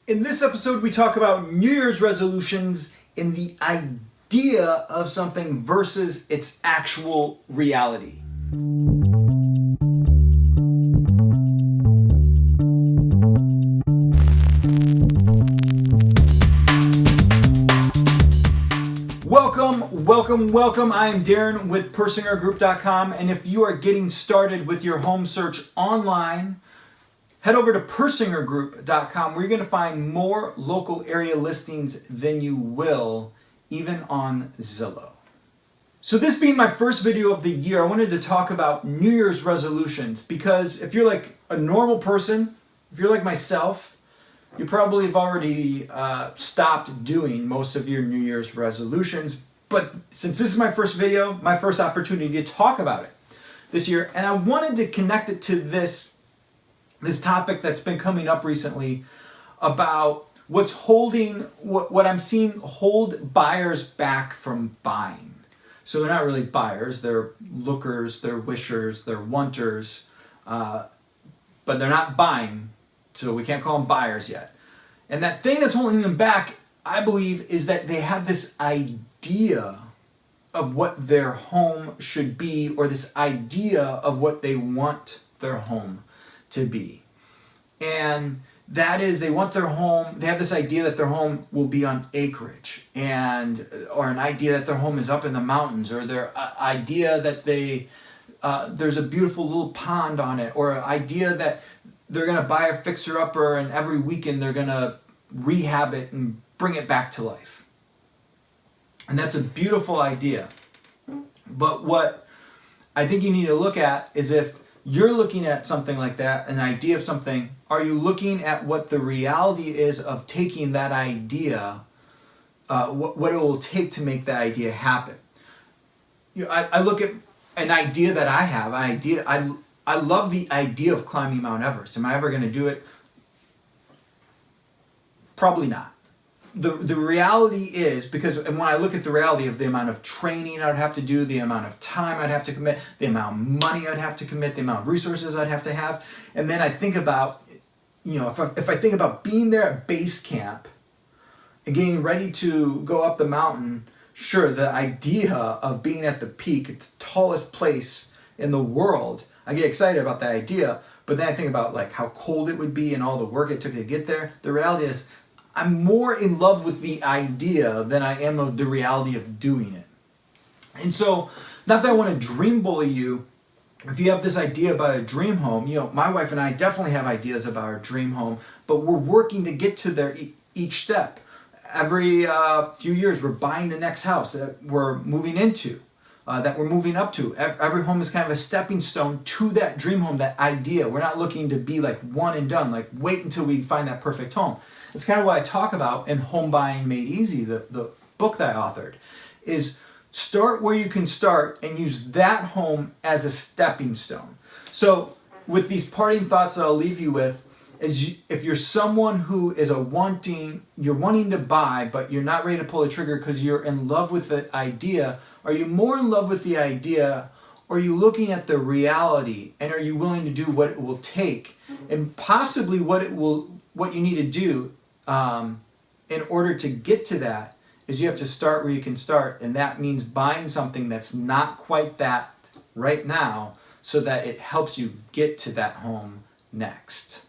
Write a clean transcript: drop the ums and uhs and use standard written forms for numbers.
In this episode, we talk about New Year's resolutions and the idea of something versus its actual reality. Welcome. I am Darin with PersingerGroup.com, and if you are getting started with your home search online, head over to PersingerGroup.com where you're going to find more local area listings than you will even on Zillow. So this being my first video of the year, I wanted to talk about New Year's resolutions because if you're like a normal person, if you're like myself, you probably have already stopped doing most of your New Year's resolutions. But since this is my first video, my first opportunity to talk about it this year, and I wanted to connect it to this topic that's been coming up recently about what I'm seeing hold buyers back from buying. So they're not really buyers, they're lookers, they're wishers, they're wanters, but they're not buying, so we can't call them buyers yet. And that thing that's holding them back, I believe, is that they have this idea of what their home should be, or this idea of what they want their home to be. And that is, they want their home, they have this idea that their home will be on acreage, or an idea that their home is up in the mountains, or their idea that there's a beautiful little pond on it, or an idea that they're going to buy a fixer-upper and every weekend they're going to rehab it and bring it back to life. And that's a beautiful idea. But what I think you need to look at is, if you're looking at something like that, an idea of something, are you looking at what the reality is of taking that idea, what it will take to make that idea happen? I look at an idea that I have, I love the idea of climbing Mount Everest. Am I ever going to do it? Probably not. The reality is, and when I look at the reality of the amount of training I'd have to do, the amount of time I'd have to commit, the amount of money I'd have to commit, the amount of resources I'd have to have, and then I think about, if I think about being there at base camp and getting ready to go up the mountain, sure, the idea of being at the peak, at the tallest place in the world, I get excited about that idea, but then I think about like how cold it would be and all the work it took to get there. The reality is, I'm more in love with the idea than I am of the reality of doing it. And so, not that I want to dream bully you, if you have this idea about a dream home, my wife and I definitely have ideas about our dream home, but we're working to get to there each step. Every few years, we're buying the next house that we're moving into, that we're moving up to. Every home is kind of a stepping stone to that dream home, that idea. We're not looking to be like one and done, like wait until we find that perfect home. It's kind of what I talk about in Home Buying Made Easy, the book that I authored, is start where you can start and use that home as a stepping stone. So with these parting thoughts that I'll leave you with, is if you're someone who is wanting to buy, but you're not ready to pull the trigger because you're in love with the idea, are you more in love with the idea, or are you looking at the reality, and are you willing to do what it will take, and possibly what you need to do in order to get to that is you have to start where you can start, and that means buying something that's not quite that right now so that it helps you get to that home next.